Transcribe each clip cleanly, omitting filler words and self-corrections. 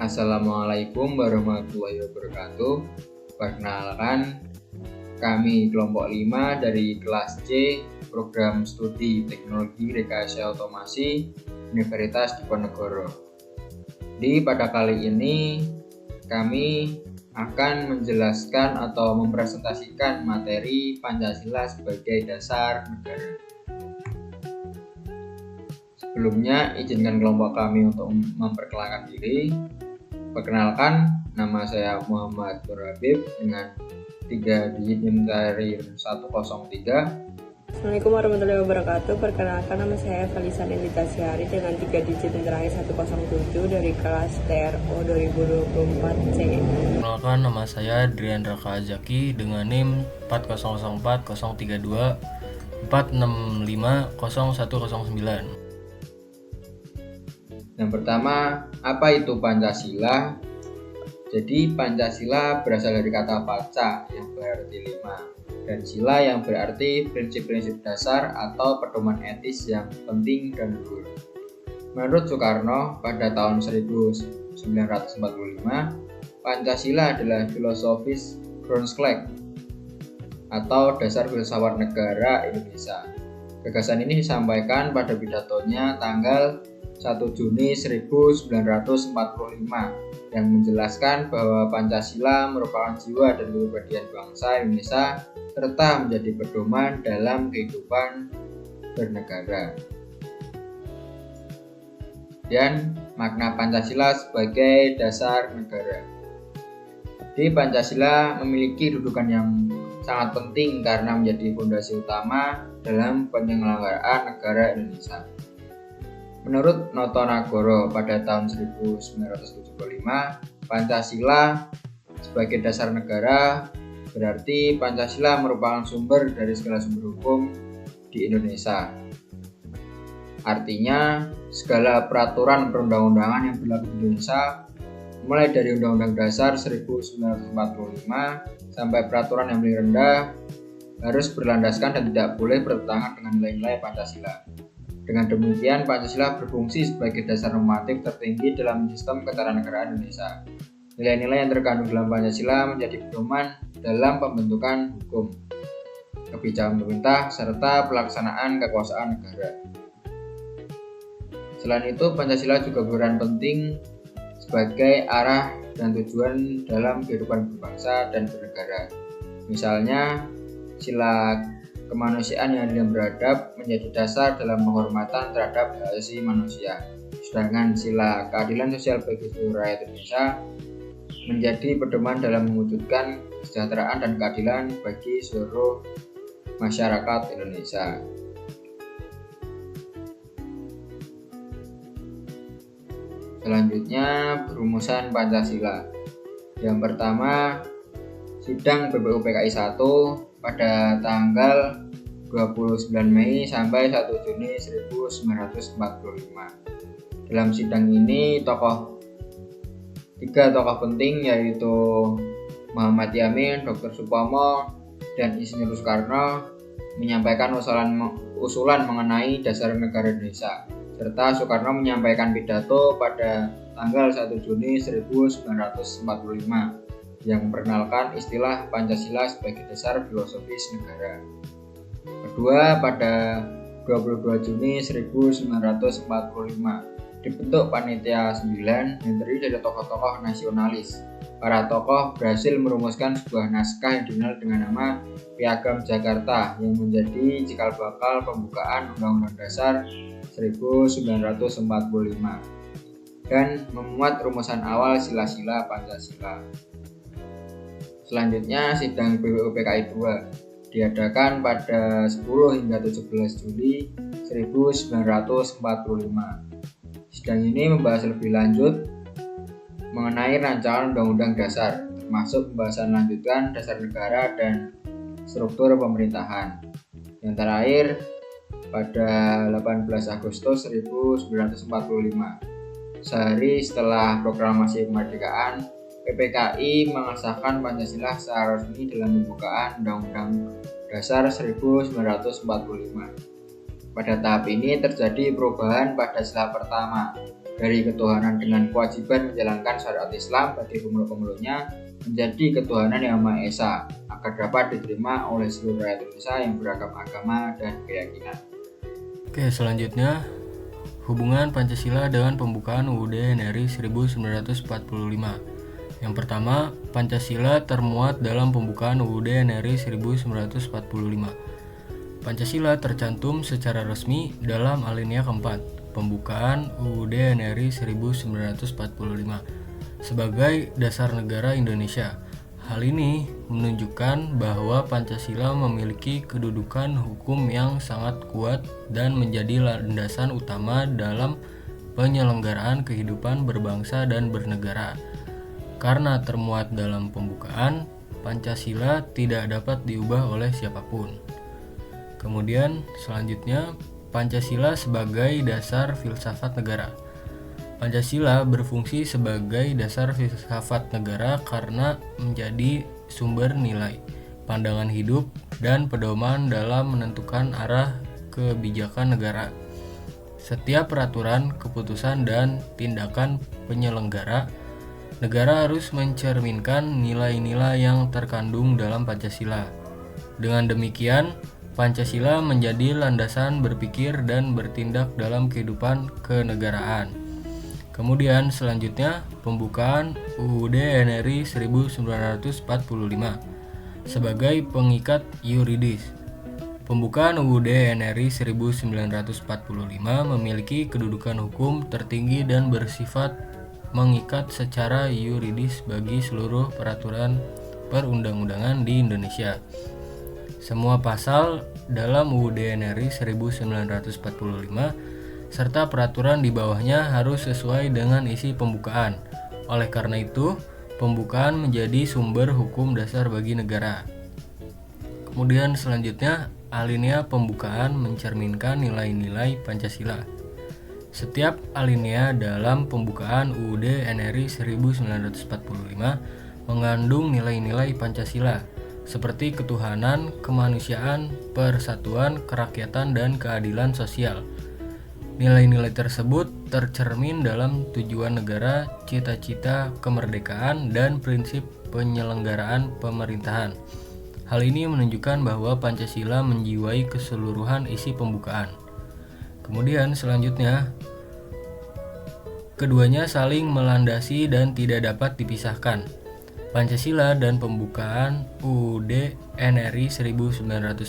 Assalamualaikum warahmatullahi wabarakatuh. Perkenalkan, kami kelompok 5 dari kelas C Program Studi Teknologi Rekayasa Otomasi Universitas Diponegoro. Pada kali ini kami akan menjelaskan atau mempresentasikan materi Pancasila sebagai dasar negara. Sebelumnya, izinkan kelompok kami untuk memperkenalkan diri. Perkenalkan, nama saya Muhammad Nur Habib dengan 3 digit NIM dari 103. Assalamualaikum warahmatullahi wabarakatuh. Perkenalkan, nama saya Falisa Nendita Syahari dengan 3 digit NIM terakhir 107 dari kelas TRO 2024 C. Perkenalkan, nama saya Drian Raka Azaki dengan NIM 4004 032 465 0109. Yang pertama, apa itu Pancasila? Jadi Pancasila berasal dari kata Panca yang berarti 5 dan sila yang berarti prinsip-prinsip dasar atau pedoman etis yang penting dan luhur. Menurut Soekarno pada tahun 1945, Pancasila adalah filosofis Groundschlag atau dasar filsafat negara Indonesia. Gagasan ini disampaikan pada pidatonya tanggal 1 Juni 1945 yang menjelaskan bahwa Pancasila merupakan jiwa dan kepribadian bangsa Indonesia serta menjadi pedoman dalam kehidupan bernegara. Dan makna Pancasila sebagai dasar negara. Di Pancasila memiliki kedudukan yang sangat penting karena menjadi fondasi utama dalam penyelenggaraan negara Indonesia. Menurut Noto Nagoro pada tahun 1975, Pancasila sebagai dasar negara berarti Pancasila merupakan sumber dari segala sumber hukum di Indonesia. Artinya, segala peraturan perundang-undangan yang berlaku di Indonesia, mulai dari Undang-Undang Dasar 1945 sampai peraturan yang paling rendah, harus berlandaskan dan tidak boleh bertentangan dengan nilai-nilai Pancasila. Dengan demikian, Pancasila berfungsi sebagai dasar normatif tertinggi dalam sistem ketatanegaraan Indonesia. Nilai-nilai yang terkandung dalam Pancasila menjadi pedoman dalam pembentukan hukum, kebijakan pemerintah, serta pelaksanaan kekuasaan negara. Selain itu, Pancasila juga berperan penting sebagai arah dan tujuan dalam kehidupan berbangsa dan bernegara. Misalnya, sila kemanusiaan yang adil dan beradab menjadi dasar dalam penghormatan terhadap hak asasi manusia. Sedangkan sila keadilan sosial bagi seluruh rakyat Indonesia menjadi pedoman dalam mewujudkan kesejahteraan dan keadilan bagi seluruh masyarakat Indonesia. Selanjutnya, perumusan Pancasila. Yang pertama, sidang PBU PKI 1 pada tanggal 29 Mei sampai 1 Juni 1945. Dalam sidang ini tiga tokoh penting yaitu Muhammad Yamin, Dr. Supomo, dan Insinyur Soekarno menyampaikan usulan mengenai dasar negara Indonesia, serta Soekarno menyampaikan pidato pada tanggal 1 Juni 1945 yang memperkenalkan istilah Pancasila sebagai dasar filosofis negara. Kedua, pada 22 Juni 1945 dibentuk Panitia 9 yang terdiri dari tokoh-tokoh nasionalis. Para tokoh berhasil merumuskan sebuah naskah yang dikenal dengan nama Piagam Jakarta yang menjadi cikal bakal pembukaan Undang-Undang Dasar 1945 dan memuat rumusan awal sila-sila Pancasila. Selanjutnya, sidang PBU PKI 2 diadakan pada 10 hingga 17 Juli 1945. Sidang ini membahas lebih lanjut mengenai rancangan Undang-Undang Dasar, termasuk pembahasan lanjutan dasar negara dan struktur pemerintahan. Yang terakhir, pada 18 Agustus 1945, sehari setelah proklamasi kemerdekaan, PPKI mengesahkan Pancasila secara resmi dalam pembukaan Undang-Undang Dasar 1945. Pada tahap ini terjadi perubahan pada sila pertama, dari ketuhanan dengan kewajiban menjalankan syariat Islam bagi pemeluk-pemeluknya menjadi ketuhanan yang Maha Esa agar dapat diterima oleh seluruh rakyat Indonesia yang beragam agama dan keyakinan. Oke, selanjutnya hubungan Pancasila dengan pembukaan UUD NRI 1945. Yang pertama, Pancasila termuat dalam pembukaan UUD NRI 1945. Pancasila tercantum secara resmi dalam alinea keempat pembukaan UUD NRI 1945 sebagai dasar negara Indonesia. Hal ini menunjukkan bahwa Pancasila memiliki kedudukan hukum yang sangat kuat dan menjadi landasan utama dalam penyelenggaraan kehidupan berbangsa dan bernegara. Karena termuat dalam pembukaan, Pancasila tidak dapat diubah oleh siapapun. Kemudian selanjutnya, Pancasila sebagai dasar filsafat negara. Pancasila berfungsi sebagai dasar filsafat negara karena menjadi sumber nilai, pandangan hidup, dan pedoman dalam menentukan arah kebijakan negara. Setiap peraturan, keputusan, dan tindakan penyelenggara negara harus mencerminkan nilai-nilai yang terkandung dalam Pancasila. Dengan demikian, Pancasila menjadi landasan berpikir dan bertindak dalam kehidupan kenegaraan. Kemudian selanjutnya, pembukaan UUD NRI 1945 sebagai pengikat yuridis. Pembukaan UUD NRI 1945 memiliki kedudukan hukum tertinggi dan bersifat mengikat secara yuridis bagi seluruh peraturan perundang-undangan di Indonesia. Semua pasal dalam UUD NRI 1945 serta peraturan di bawahnya harus sesuai dengan isi pembukaan. Oleh karena itu, pembukaan menjadi sumber hukum dasar bagi negara. Kemudian selanjutnya, alinea pembukaan mencerminkan nilai-nilai Pancasila. Setiap alinea dalam pembukaan UUD NRI 1945 mengandung nilai-nilai Pancasila seperti ketuhanan, kemanusiaan, persatuan, kerakyatan, dan keadilan sosial. Nilai-nilai tersebut tercermin dalam tujuan negara, cita-cita kemerdekaan, dan prinsip penyelenggaraan pemerintahan. Hal ini menunjukkan bahwa Pancasila menjiwai keseluruhan isi pembukaan. Kemudian selanjutnya, keduanya saling melandasi dan tidak dapat dipisahkan. Pancasila dan pembukaan UUD NRI 1945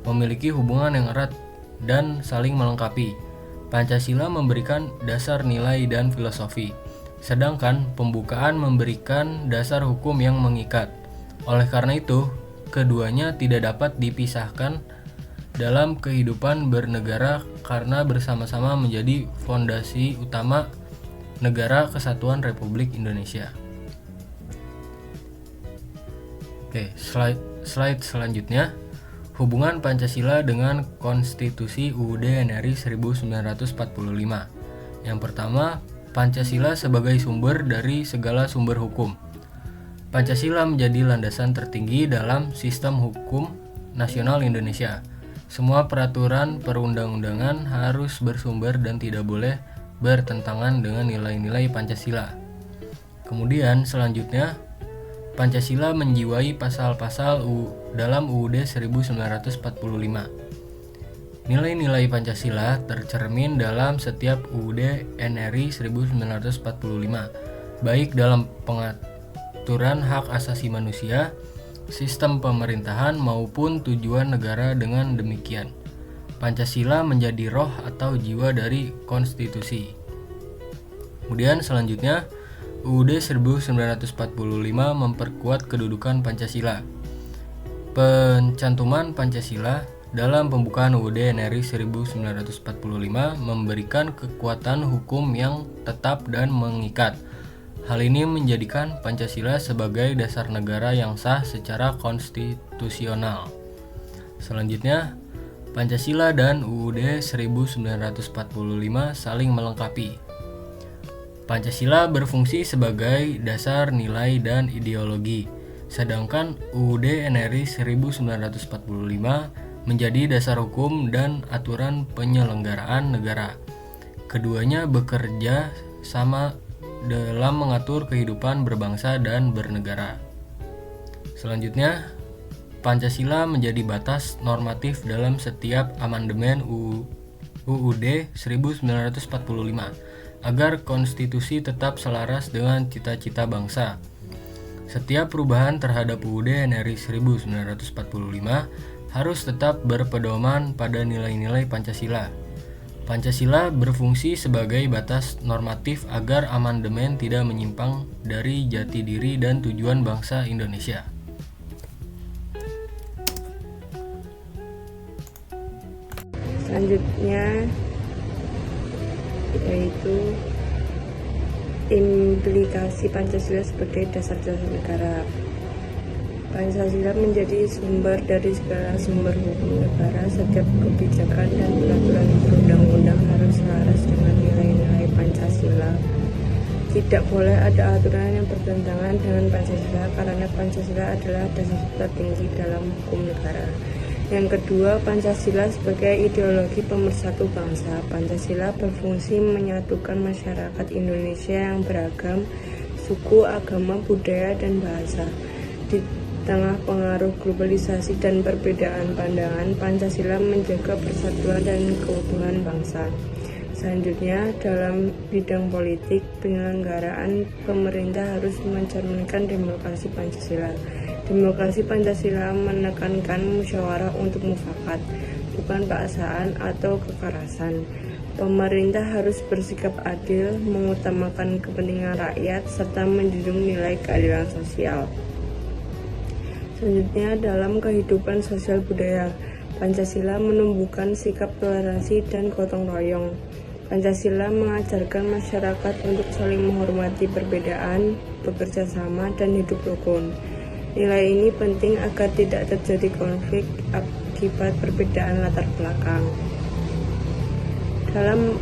memiliki hubungan yang erat dan saling melengkapi. Pancasila memberikan dasar nilai dan filosofi, sedangkan pembukaan memberikan dasar hukum yang mengikat. Oleh karena itu, keduanya tidak dapat dipisahkan dalam kehidupan bernegara karena bersama-sama menjadi fondasi utama Negara Kesatuan Republik Indonesia. Oke, slide selanjutnya. Hubungan Pancasila dengan Konstitusi UUD NRI 1945. Yang pertama, Pancasila sebagai sumber dari segala sumber hukum. Pancasila menjadi landasan tertinggi dalam sistem hukum nasional Indonesia. Semua peraturan perundang-undangan harus bersumber dan tidak boleh bertentangan dengan nilai-nilai Pancasila. Kemudian selanjutnya, Pancasila menjiwai pasal-pasal dalam UUD 1945. Nilai-nilai Pancasila tercermin dalam setiap UUD NRI 1945, baik dalam pengaturan hak asasi manusia, sistem pemerintahan maupun tujuan negara. Dengan demikian, Pancasila menjadi roh atau jiwa dari konstitusi. Kemudian selanjutnya, UUD 1945 memperkuat kedudukan Pancasila. Pencantuman Pancasila dalam pembukaan UUD NRI 1945 memberikan kekuatan hukum yang tetap dan mengikat. Hal ini menjadikan Pancasila sebagai dasar negara yang sah secara konstitusional. Selanjutnya, Pancasila dan UUD 1945 saling melengkapi. Pancasila berfungsi sebagai dasar nilai dan ideologi, sedangkan UUD NRI 1945 menjadi dasar hukum dan aturan penyelenggaraan negara. Keduanya bekerja sama dalam mengatur kehidupan berbangsa dan bernegara. Selanjutnya, Pancasila menjadi batas normatif dalam setiap amandemen UUD 1945 agar konstitusi tetap selaras dengan cita-cita bangsa. Setiap perubahan terhadap UUD NRI 1945 harus tetap berpedoman pada nilai-nilai Pancasila. Pancasila berfungsi sebagai batas normatif agar amandemen tidak menyimpang dari jati diri dan tujuan bangsa Indonesia. Selanjutnya yaitu implikasi Pancasila sebagai dasar-dasar negara. Pancasila menjadi sumber dari segala sumber hukum negara. Setiap kebijakan dan peraturan perundang-undang harus selaras dengan nilai-nilai Pancasila. Tidak boleh ada aturan yang bertentangan dengan Pancasila karena Pancasila adalah dasar tertinggi dalam hukum negara. Yang kedua, Pancasila sebagai ideologi pemersatu bangsa. Pancasila berfungsi menyatukan masyarakat Indonesia yang beragam suku, agama, budaya, dan bahasa. Di tengah pengaruh globalisasi dan perbedaan pandangan, Pancasila menjaga persatuan dan keutuhan bangsa. Selanjutnya, dalam bidang politik, penyelenggaraan pemerintah harus mencerminkan demokrasi Pancasila. Demokrasi Pancasila menekankan musyawarah untuk mufakat, bukan paksaan atau kekerasan. Pemerintah harus bersikap adil, mengutamakan kepentingan rakyat, serta menjunjung nilai keadilan sosial. Selanjutnya, dalam kehidupan sosial budaya, Pancasila menumbuhkan sikap toleransi dan gotong royong. Pancasila mengajarkan masyarakat untuk saling menghormati perbedaan, bekerja sama, dan hidup rukun. Nilai ini penting agar tidak terjadi konflik akibat perbedaan latar belakang. Dalam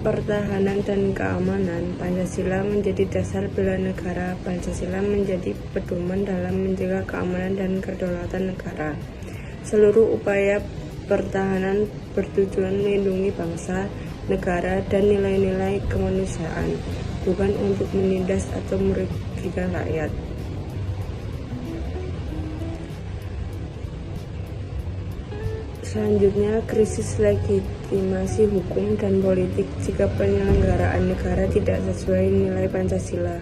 pertahanan dan keamanan, Pancasila menjadi dasar bela negara. Pancasila menjadi pedoman dalam menjaga keamanan dan kedaulatan negara. Seluruh upaya pertahanan bertujuan melindungi bangsa, negara, dan nilai-nilai kemanusiaan, bukan untuk menindas atau merugikan rakyat. Selanjutnya, krisis legitimasi hukum dan politik. Jika penyelenggaraan negara tidak sesuai nilai Pancasila,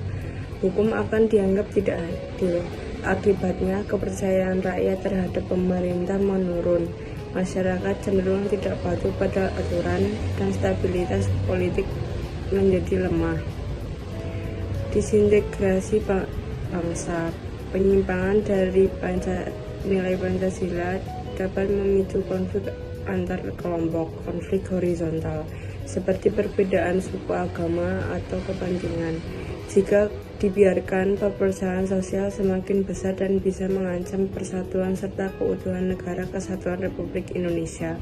hukum akan dianggap tidak adil. Akibatnya, kepercayaan rakyat terhadap pemerintah menurun. Masyarakat cenderung tidak patuh pada aturan dan stabilitas politik menjadi lemah. Disintegrasi bangsa. Penyimpangan dari nilai Pancasila dapat memicu konflik antar kelompok, konflik horizontal, seperti perbedaan suku, agama, atau kepentingan. Jika dibiarkan, perpecahan sosial semakin besar dan bisa mengancam persatuan serta keutuhan negara kesatuan Republik Indonesia.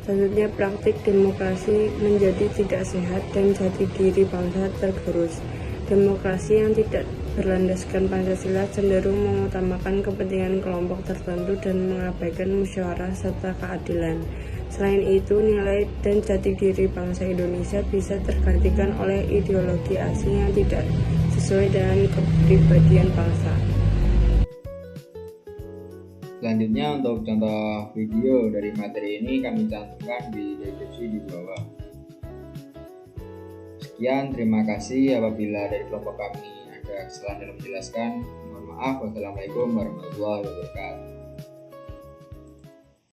Selanjutnya, praktik demokrasi menjadi tidak sehat dan jati diri bangsa tergerus. Demokrasi yang tidak berlandaskan Pancasila cenderung mengutamakan kepentingan kelompok tertentu dan mengabaikan musyawarah serta keadilan. Selain itu, nilai dan jati diri bangsa Indonesia bisa tergantikan oleh ideologi asing yang tidak sesuai dengan kepribadian bangsa. Selanjutnya, untuk contoh video dari materi ini kami cantumkan di deskripsi di bawah. Sekian, terima kasih. Apabila dari kelompok kami ada kesalahan dalam menjelaskan, mohon maaf. Wassalamualaikum warahmatullahi wabarakatuh.